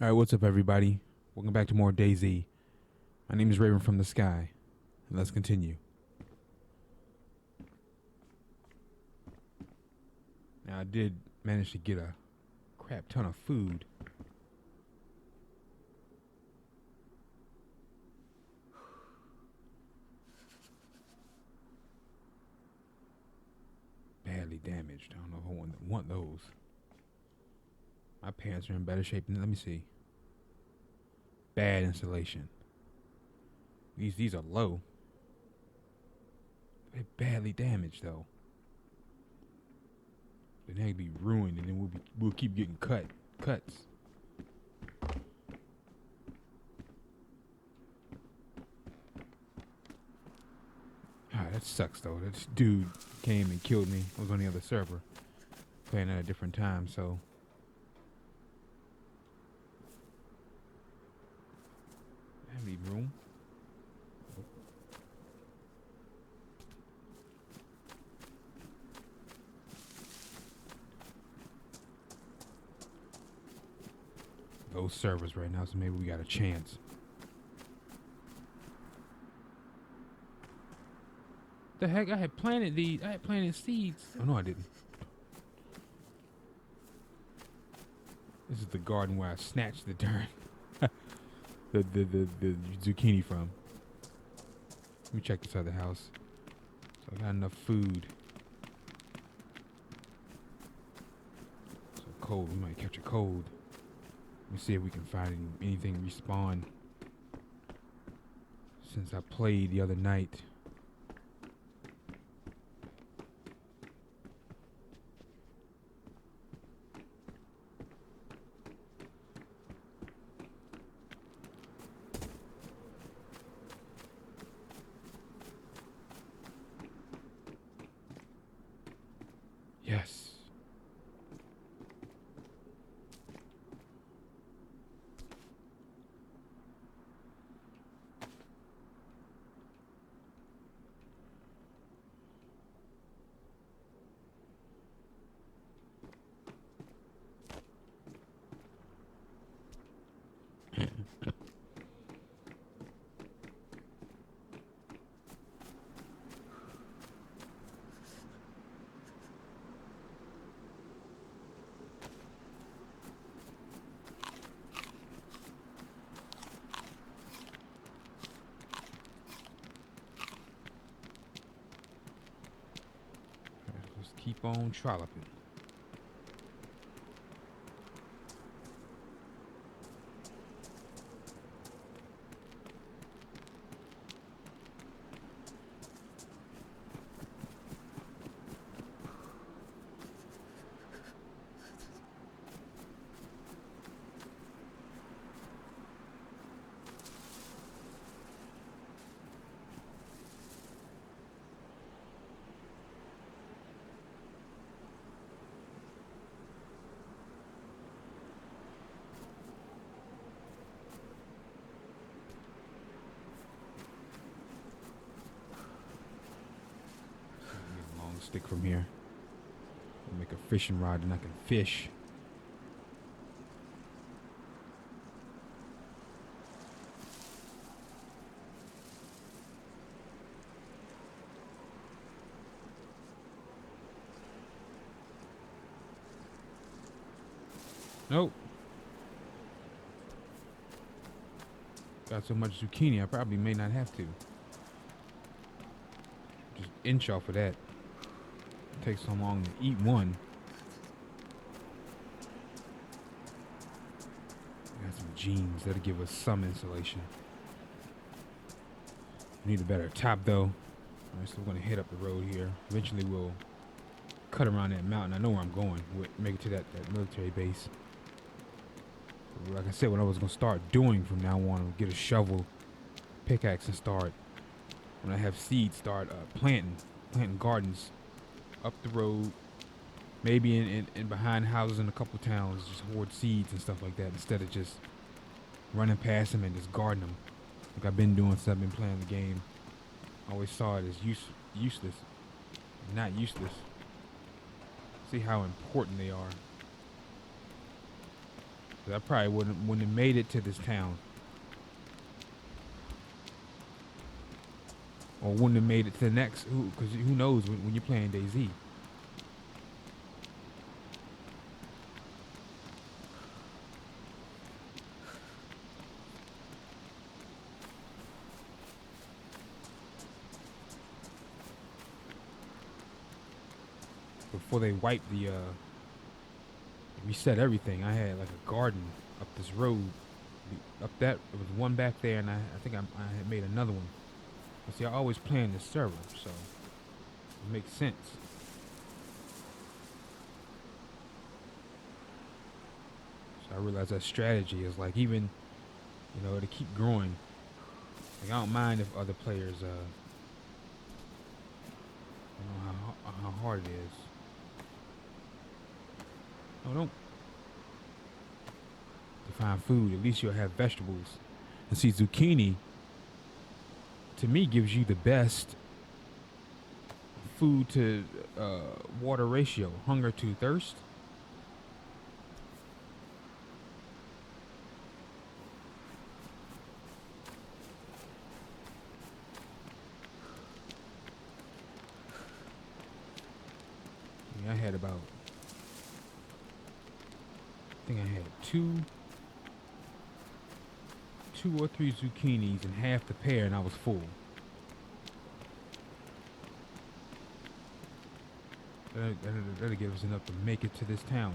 All right, what's up, everybody? Welcome back to more DayZ. My name is Raven from the Sky, and let's continue. Now, I did manage to get a crap ton of food. Badly damaged. I don't know if I want those. My pants are in better shape than, let me see. Bad insulation. These are low. They're badly damaged though. Then they'd be ruined, and then we'll keep getting cuts. Ah, that sucks though. This dude came and killed me. I was on the other server, playing at a different time, so. I need room. Those servers right now, so maybe we got a chance. The heck, I had planted these. I had planted seeds. Oh no, I didn't. This is the garden where I snatched the darn the zucchini from. Let me check this other house. So I got enough food. So cold, we might catch a cold. Let me see if we can find anything respawn. Since I played the other night. Yes. Let's keep on trolloping. Stick from here. I'll make a fishing rod and I can fish. Nope. Got so much zucchini, I probably may not have to. Just inch off of that. Takes so long to eat one. Got some jeans that'll give us some insulation. Need a better top though. Alright, so we're gonna head up the road here. Eventually we'll cut around that mountain. I know where I'm going. We'll make it to that military base. Like I said, what I was gonna start doing from now on, get a shovel, pickaxe, and start. When I have seeds, start planting gardens up the road, maybe in behind houses in a couple towns, just hoard seeds and stuff like that instead of just running past them and just garden them like I've been doing since I've been playing the game. I always saw it as useless, not useless. See how important they are. 'Cause I probably wouldn't have made it to this town, or wouldn't have made it to the next. Because who knows when you're playing DayZ. Before they wiped the reset everything, I had like a garden up this road. Up that, there was one back there, and I think I had made another one. But see, I always play on this server, so it makes sense. So I realized that strategy is like, even, to keep growing. Like, I don't mind if other players, how hard it is. No, don't. To find food, at least you'll have vegetables. And see, zucchini, to me, gives you the best food to water ratio, hunger to thirst. I had about, I think I had two or three zucchinis and half the pear, and I was full. That'll give us enough to make it to this town.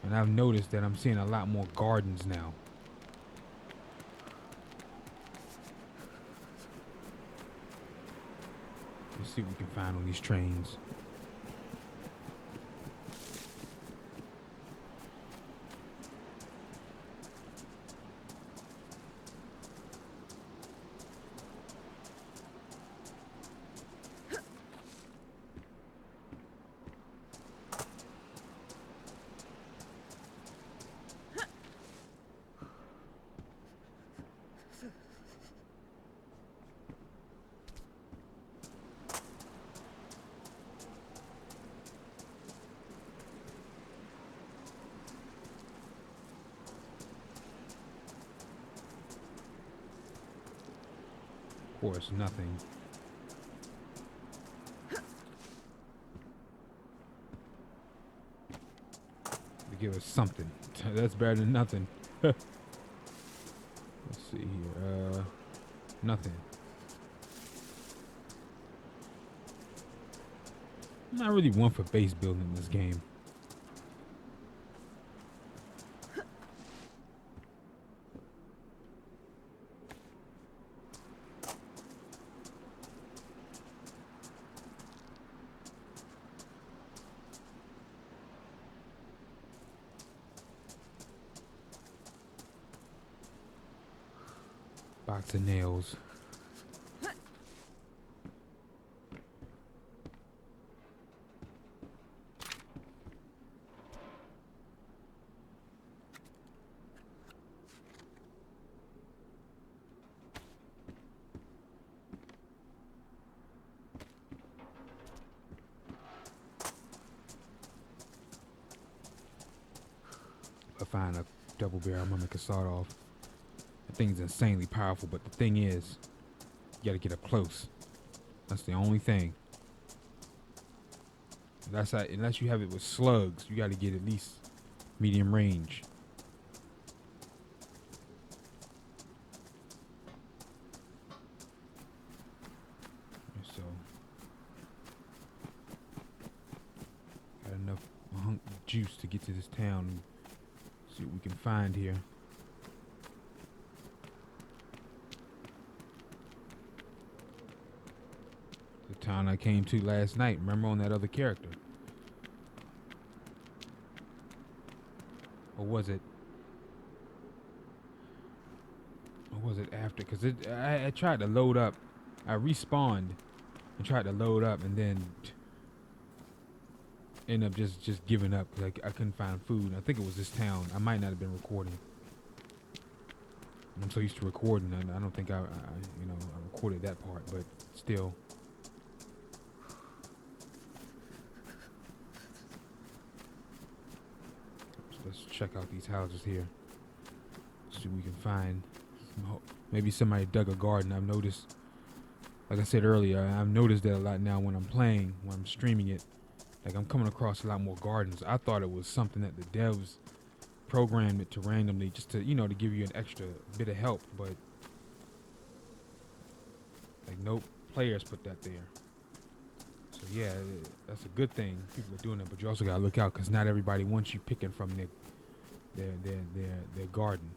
And I've noticed that I'm seeing a lot more gardens now. Let's see what we can find on these trains. Of course, nothing. To give us something. That's better than nothing. Let's see here. Nothing. I'm not really one for base building in this game. Box of nails. I find a double barrel, I'm gonna make a sawed off. That thing's insanely powerful, but the thing is, you gotta get up close. That's the only thing. Unless you have it with slugs, you gotta get at least medium range. So, got enough juice to get to this town and see what we can find here. The town I came to last night. Remember, on that other character? Or was it? Or was it after? Because I tried to load up. I respawned and tried to load up, and then ended up just giving up because I couldn't find food. I think it was this town. I might not have been recording. I'm so used to recording, and I don't think I recorded that part, but still. Let's check out these houses here. See what we can find. Maybe somebody dug a garden. I've noticed, like I said earlier, I've noticed that a lot now when I'm playing, when I'm streaming it. Like I'm coming across a lot more gardens. I thought it was something that the devs programmed it to randomly, just to, you know, to give you an extra bit of help. But like, nope, players put that there. So yeah, that's a good thing. People are doing it, but you also gotta look out because not everybody wants you picking from their garden.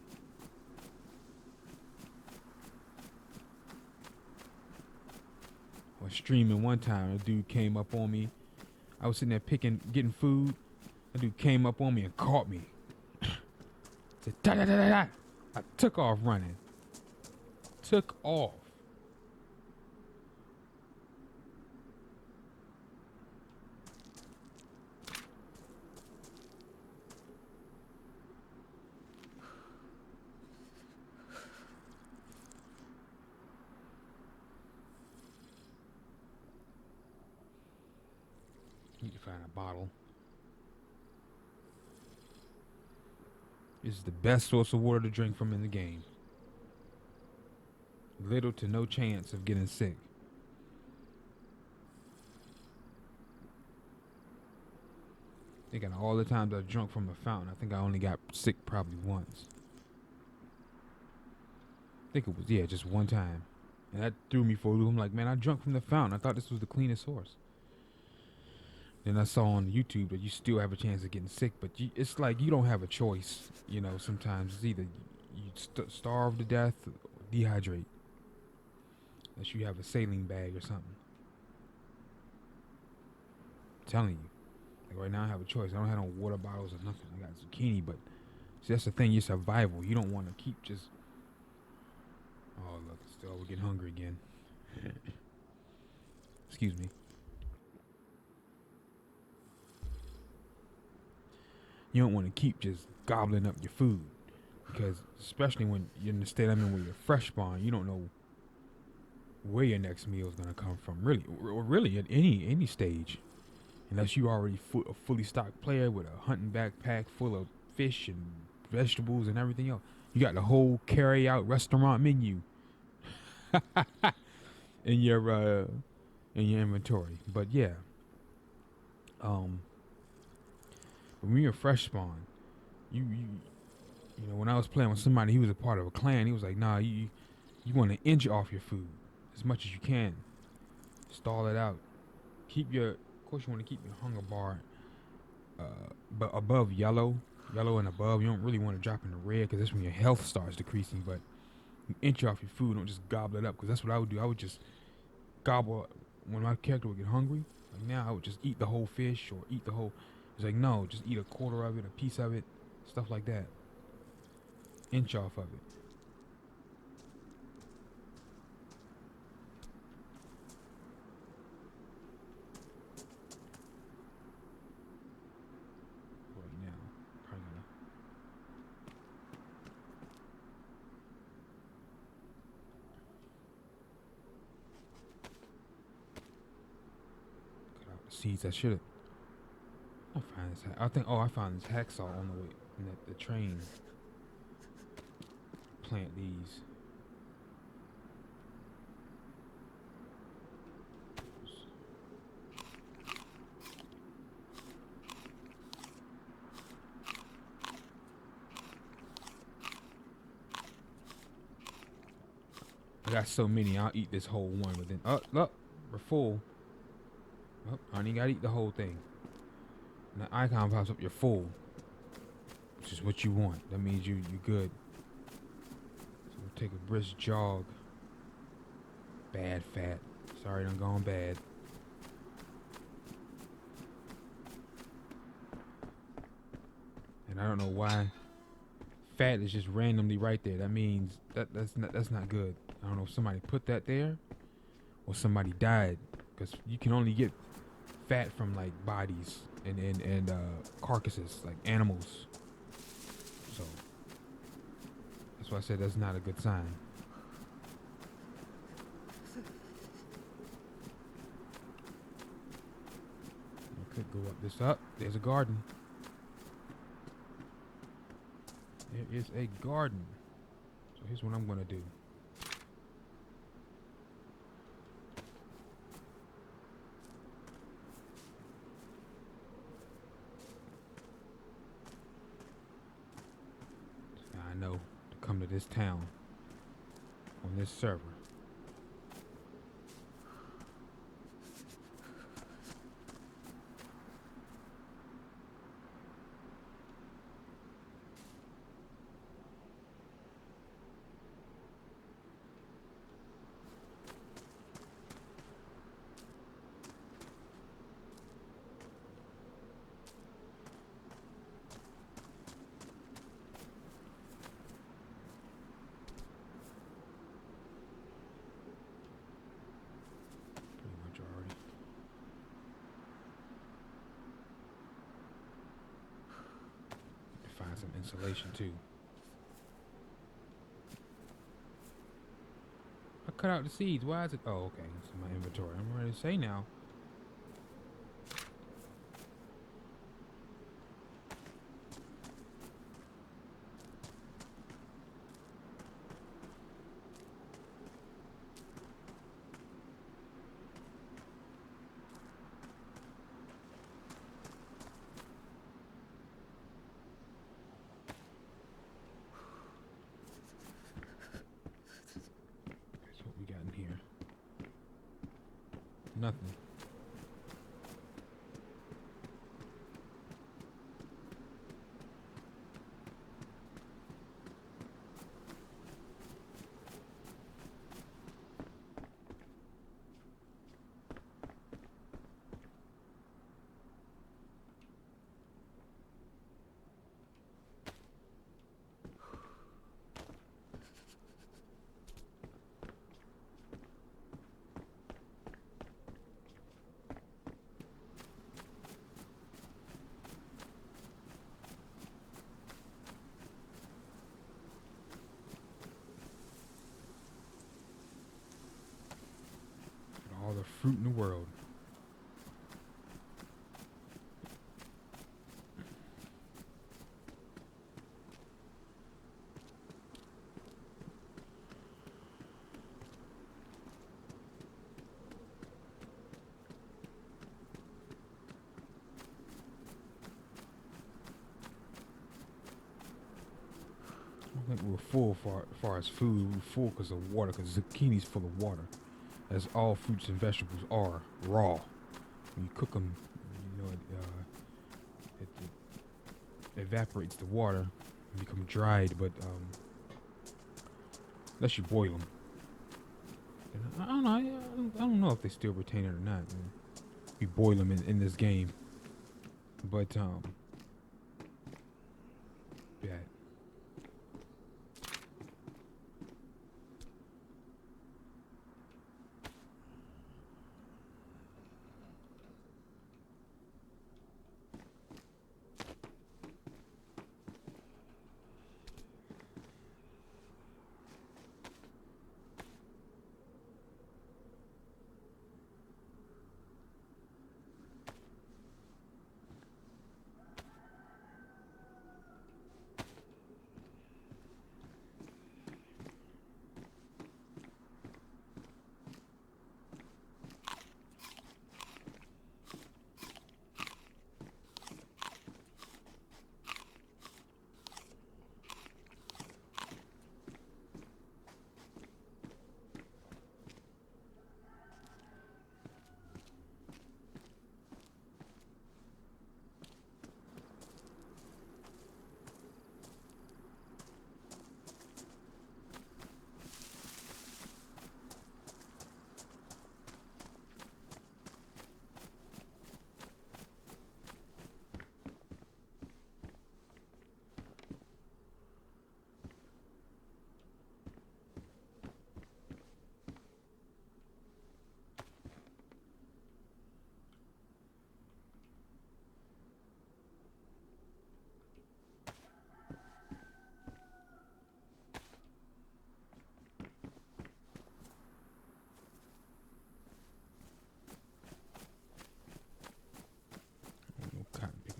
I was streaming one time, a dude came up on me. I was sitting there getting food. A dude came up on me and caught me. Said, da da da da da. I took off running. Took off. Need to find a bottle. This is the best source of water to drink from in the game. Little to no chance of getting sick. Thinking all the times I drunk from a fountain, I think I only got sick probably once. I think it was, yeah, just one time. And that threw me for a loop. I'm like, man, I drunk from the fountain. I thought this was the cleanest source. Then I saw on YouTube that you still have a chance of getting sick, but it's like you don't have a choice. You know, sometimes it's either you starve to death or dehydrate. Unless you have a saline bag or something. I'm telling you. Like right now I have a choice. I don't have no water bottles or nothing. I got zucchini, but see, that's the thing, your survival. You don't want to keep just... Oh, look, we're getting hungry again. Excuse me. You don't want to keep just gobbling up your food, because especially when you're in the state I'm in where you're fresh spawn, you don't know where your next meal is going to come from, really at any stage, unless you already a fully stocked player with a hunting backpack full of fish and vegetables and everything else. You got the whole carry out restaurant menu in your inventory. But yeah, when you're fresh spawn, you know, when I was playing with somebody, he was a part of a clan. He was like, nah, you want to inch off your food as much as you can. Stall it out. Of course, you want to keep your hunger bar, but above yellow and above. You don't really want to drop into red, because that's when your health starts decreasing. But you inch off your food, don't just gobble it up, because that's what I would do. I would just gobble when my character would get hungry. Like now, I would just eat the whole fish or eat the whole. It's like, no, just eat a quarter of it, a piece of it, stuff like that. Inch off of it. Right now, probably gonna cut out the seeds. I should have. I'll find this. I found this hacksaw on the way in the train. Plant these. I got so many, I'll eat this whole one. But then, look, we're full. Oh, I only gotta eat the whole thing. And the icon pops up, you're full. Which is what you want. That means you're good. So we'll take a brisk jog. Bad fat. Sorry, I'm going bad. And I don't know why fat is just randomly right there. That means that's not good. I don't know if somebody put that there or somebody died, because you can only get fat from like bodies and carcasses, like animals. So that's why I said that's not a good sign. I could go up this up. There's a garden. There is a garden. So here's what I'm gonna do. So now I know to come to this town on this server. Some insulation too. I cut out the seeds. Why is it? Oh, okay. It's in my inventory. I'm ready to say now. Nothing. All the fruit in the world. I think we're full as far as food. We're full because of water, because zucchini's full of water. As all fruits and vegetables are raw. When you cook them, you know, it evaporates the water and become dried, but unless you boil them. I don't know. I don't know if they still retain it or not. You boil them in this game, but yeah.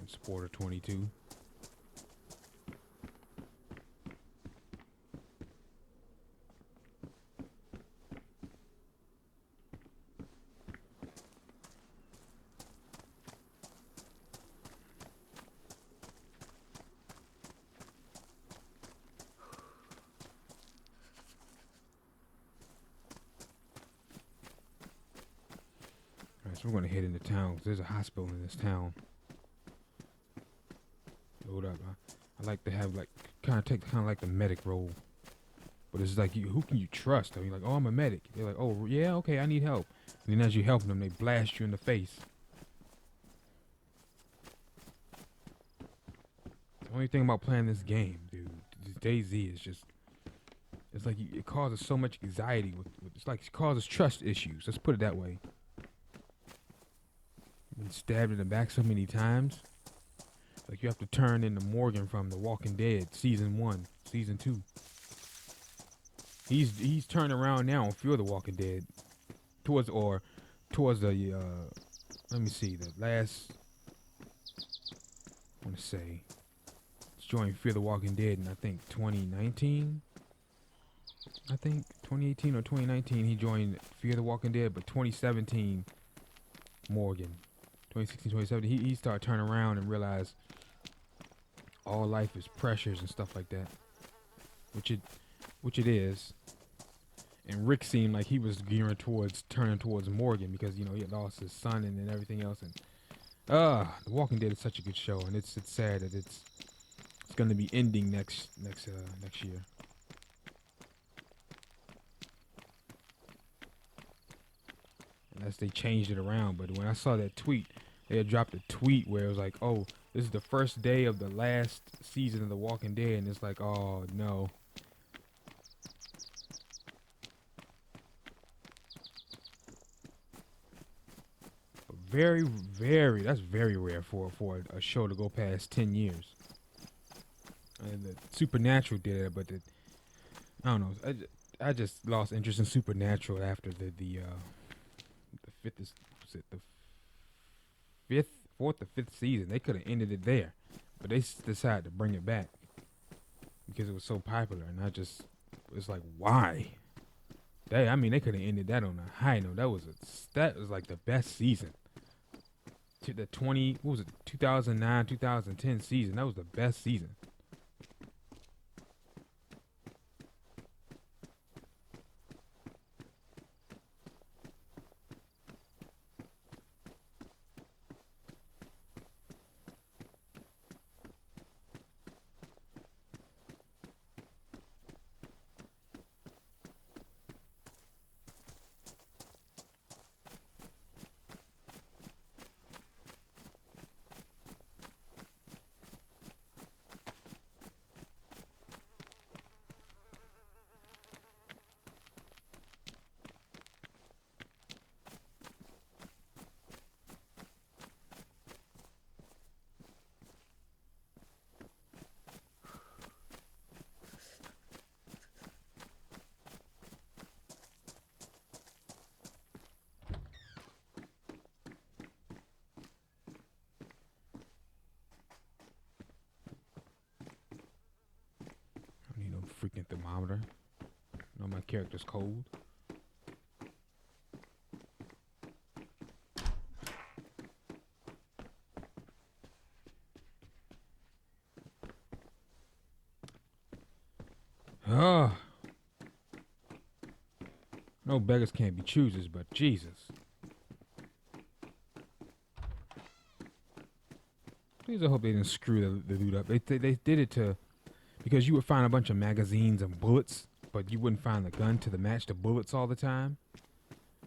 Sporter 22. So we're gonna head into town 'cause there's a hospital in this town. Hold up, I like to have like kind of like the medic role, but it's like who can you trust? I mean, like, oh, I'm a medic. They're like, oh yeah, okay, I need help. And then as you help them, they blast you in the face. The only thing about playing this game, dude, this DayZ is just, it's like it causes so much anxiety. It's like it causes trust issues. Let's put it that way. Been stabbed in the back so many times. Like you have to turn into Morgan from The Walking Dead, season 1, season 2. He's turned around now on Fear the Walking Dead, towards the let me see, the last, I want to say, joined Fear the Walking Dead in I think 2019. I think 2018 or 2019 he joined Fear the Walking Dead, but 2017 Morgan. 2016, 2017 he started turning around and realized all life is pressures and stuff like that, which it is. And Rick seemed like he was turning towards Morgan because, you know, he had lost his son and everything else. And The Walking Dead is such a good show, and it's sad that it's going to be ending next year. Unless they changed it around. But when I saw that tweet, they had dropped a tweet where it was like, oh, this is the first day of the last season of The Walking Dead, and it's like, oh no. That's very rare for a show to go past 10 years. And the Supernatural did it, but I don't know. I just lost interest in Supernatural after the fourth or fifth season. They could have ended it there, but they decided to bring it back because it was so popular. And it's like, why? They could have ended that on a high note. That was like the best season. The 2009 2010 season. That was the best season. Freaking thermometer. I know my character's cold. No beggars can't be choosers, but Jesus. Please, I hope they didn't screw the loot up. They did it because you would find a bunch of magazines and bullets, but you wouldn't find the gun to match the bullets all the time.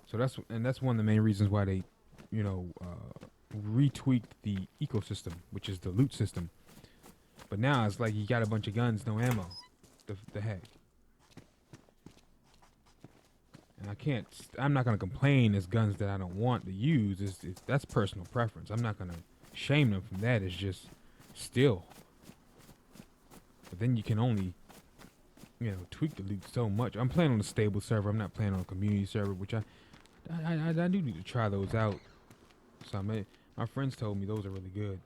So that's one of the main reasons why they, retweaked the ecosystem, which is the loot system. But now it's like you got a bunch of guns, no ammo. The heck. And I'm not gonna complain. There's guns that I don't want to use. That's personal preference. I'm not gonna shame them from that. It's just still. But then you can only, tweak the loot so much. I'm playing on a stable server. I'm not playing on a community server, which I do need to try those out. So my friends told me those are really good.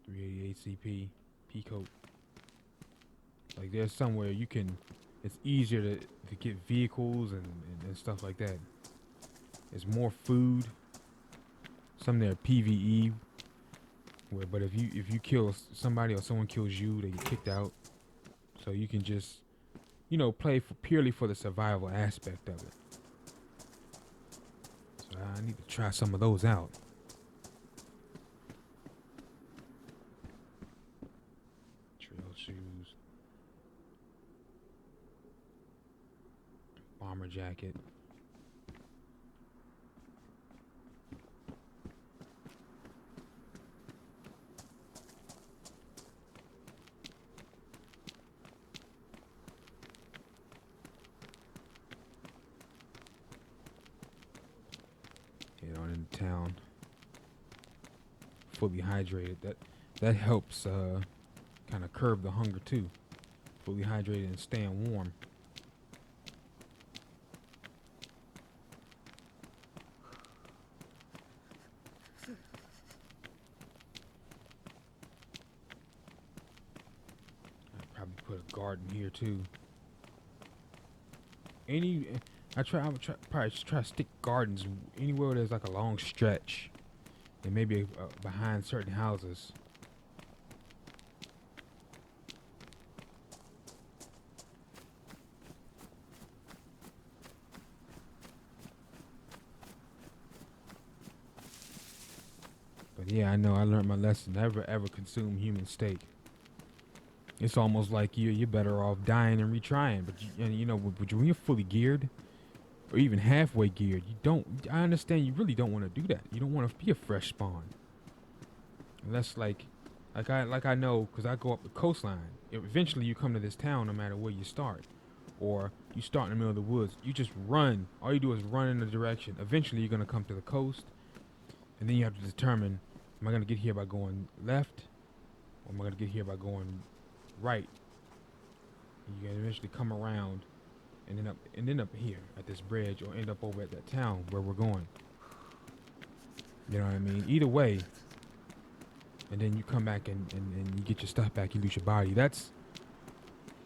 388 CP, P-coat. Like there's somewhere it's easier to get vehicles and stuff like that. There's more food. Some there are PvE. But if you kill somebody or someone kills you, they get kicked out. So you can just, play purely for the survival aspect of it. I need to try some of those out. Trail shoes. Bomber jacket. Head on into town. Fully hydrated. That helps kind of curb the hunger too. Fully hydrated and staying warm. I'd probably put a garden here too. I would probably try to stick gardens anywhere where there's like a long stretch, and maybe behind certain houses. But yeah, I know I learned my lesson. Never ever consume human steak. It's almost like you're better off dying and retrying. But you know, when you're fully geared, or even halfway geared, you don't. I understand you really don't want to do that. You don't want to be a fresh spawn. Unless like I know, because I go up the coastline. Eventually, you come to this town, no matter where you start, or you start in the middle of the woods. You just run. All you do is run in a direction. Eventually, you're gonna come to the coast, and then you have to determine: am I gonna get here by going left, or am I gonna get here by going right? And you can eventually come around and end up here at this bridge, or end up over at that town where we're going. You know what I mean? Either way, and then you come back and you get your stuff back, you lose your body. That's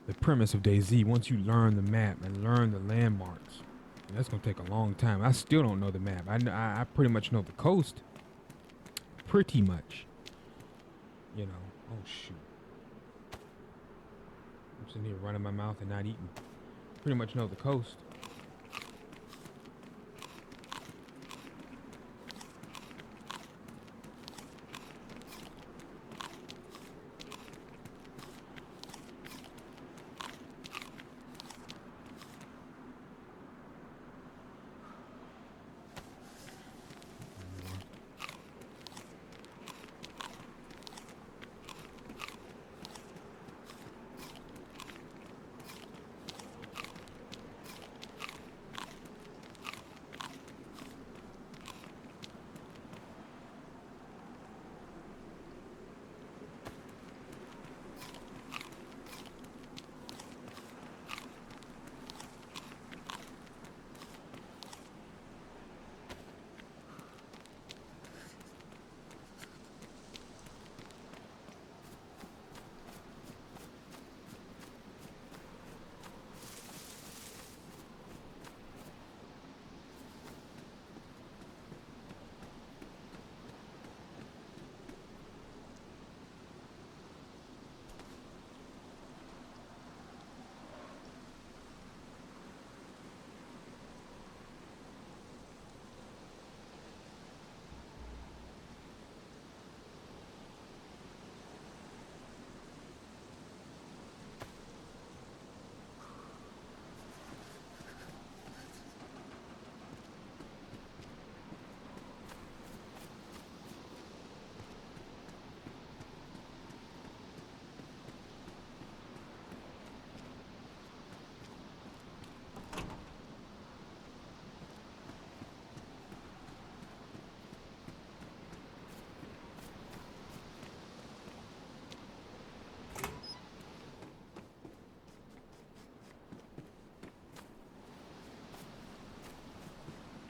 the premise of DayZ. Once you learn the map and learn the landmarks, and that's gonna take a long time. I still don't know the map. I pretty much know the coast. Pretty much. You know. Oh shoot. I'm sitting here running my mouth and not eating. Pretty much know the coast.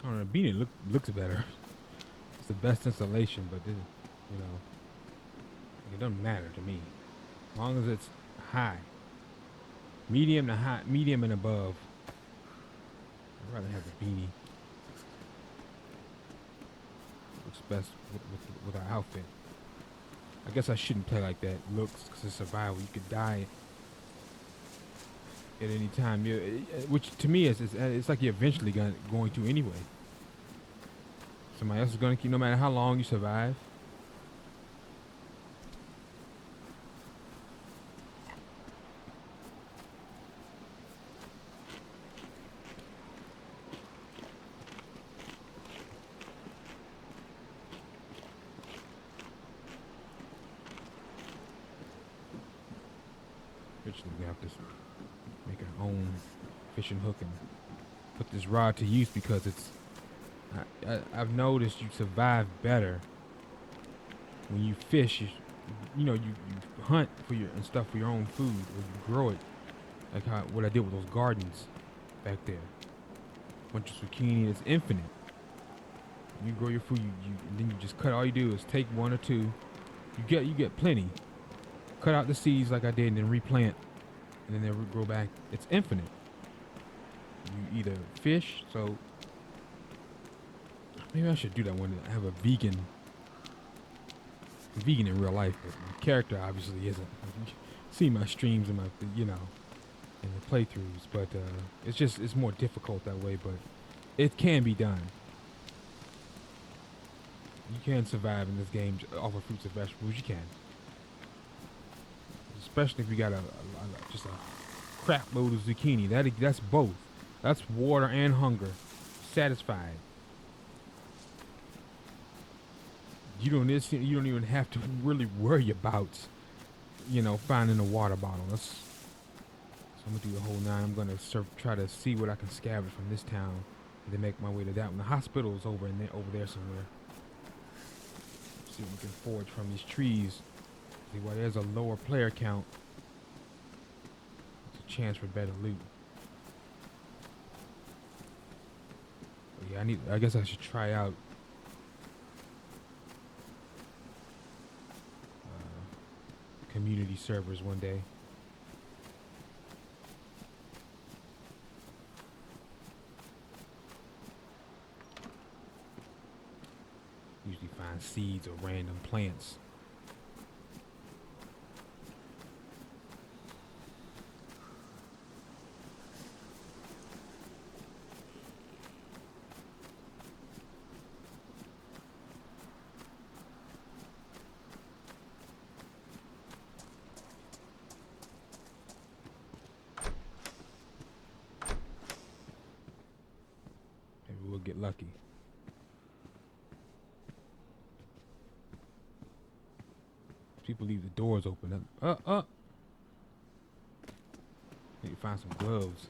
I don't know, beanie looks better. It's the best installation, but this, you know, it doesn't matter to me. As long as it's high. Medium to high, medium and above. I'd rather have a beanie. Looks best with our outfit. I guess I shouldn't play like that. Looks, because it's survival. You could die at any time. Which to me is it's like you're eventually going to anyway. Somebody else is gonna keep, no matter how long you survive. Eventually we have to make our own fishing hook and put this rod to use, because it's I've noticed you survive better when you fish. You hunt for your and stuff for your own food, or you grow it, like what I did with those gardens back there. Bunch of zucchini, it's infinite. You grow your food, and then you just cut. All you do is take one or two. You get plenty. Cut out the seeds like I did, and then replant, and then they grow back. It's infinite. You either fish, so maybe I should do that one day. I have a vegan in real life, but my character obviously isn't. You see my streams and my, and the playthroughs, but it's more difficult that way, but it can be done. You can survive in this game off of fruits and vegetables. You can, especially if you got just a crap load of zucchini. That's both. That's water and hunger satisfied. You don't even have to really worry about, finding a water bottle. So I'm gonna do the whole nine. I'm gonna try to see what I can scavenge from this town, and then make my way to that one. The hospital is over there somewhere. See what we can forage from these trees. See why there's a lower player count. It's a chance for better loot. But yeah, I guess I should try out community servers one day. Usually find seeds or random plants. Maybe we'll get lucky. People leave the doors open. Need to find some gloves.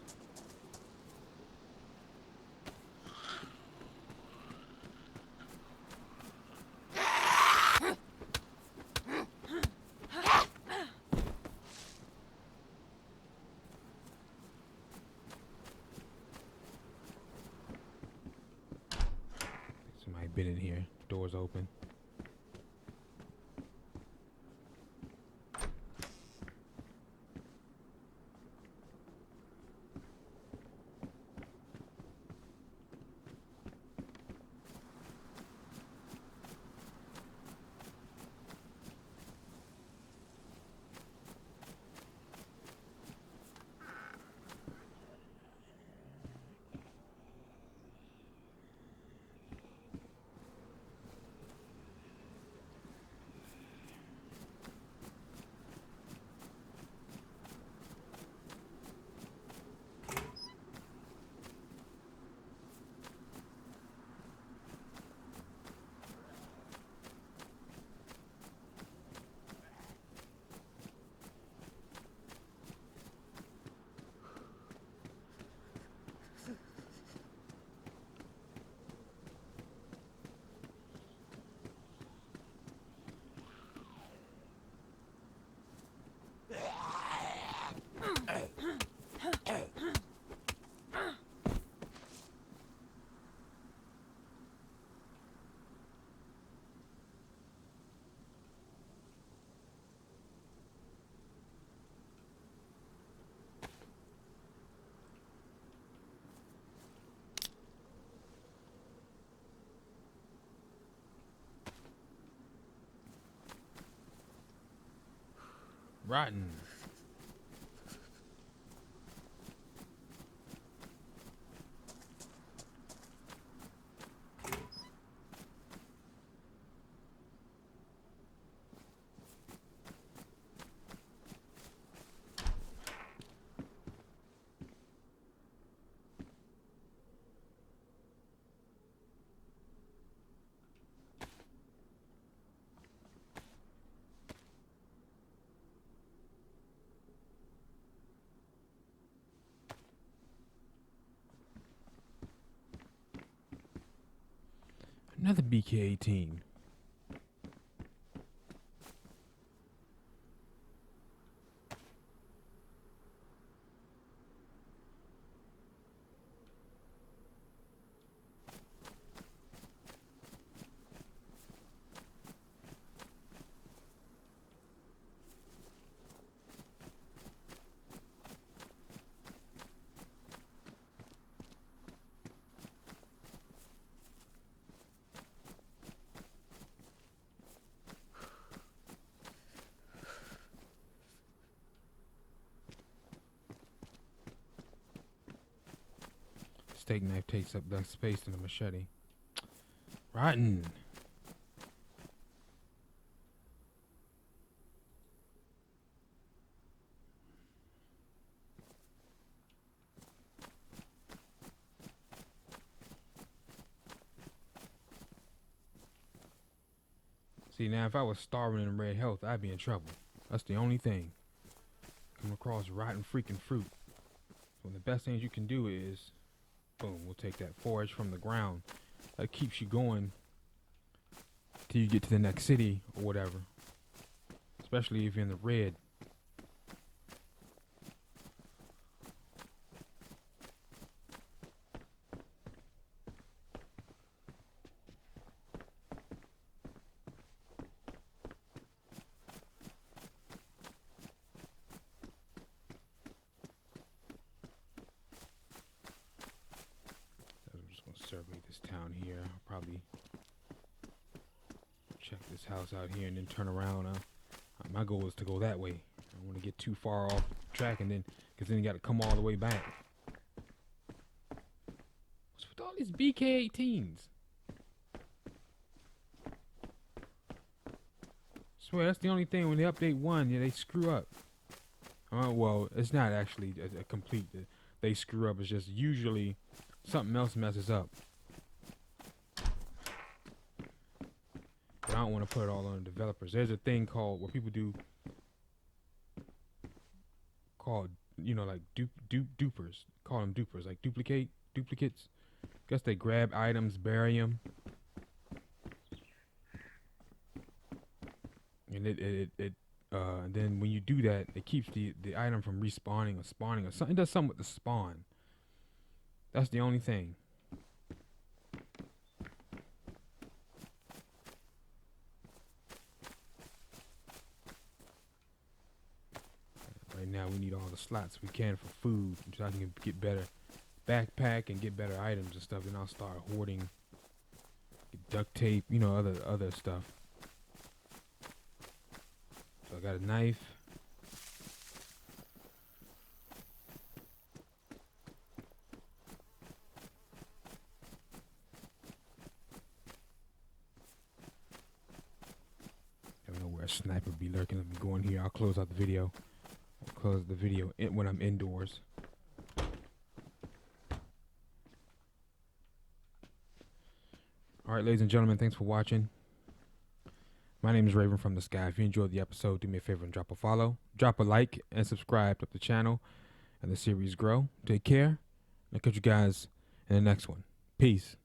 Somebody been in here. Doors open. Rotten. Another BK-18. Steak knife takes up less space than a machete. Rotten. See, now if I was starving in red health, I'd be in trouble. That's the only thing. Come across rotten freaking fruit. So the best things you can do is, boom, we'll take that forage from the ground. That keeps you going till you get to the next city or whatever. Especially if you're in the red. Survey this town here. I'll probably check this house out here and then turn around. My goal is to go that way. I don't want to get too far off track and then, because then you got to come all the way back. What's with all these BK-18s? Swear that's the only thing when they update one, yeah, they screw up. Well, it's not actually a complete. They screw up. It's just usually something else messes up. But I don't want to put it all on the developers. There's a thing called, what people do, called, you know, like dupers. Call them dupers, like duplicates. Guess they grab items, bury them. And and then when you do that, it keeps the item from respawning or spawning or something. It does something with the spawn. That's the only thing. Right now we need all the slots we can for food so I can get better backpack and get better items and stuff. Then I'll start hoarding, get duct tape, you know, other stuff. So I got a knife. I don't know where a sniper be lurking. Let me go in here. I'll close out the video. I'll close the video when I'm indoors. Alright, ladies and gentlemen, thanks for watching. My name is Raven from the Sky. If you enjoyed the episode, do me a favor and drop a follow, drop a like, and subscribe to the channel and the series grow. Take care. I'll catch you guys in the next one. Peace.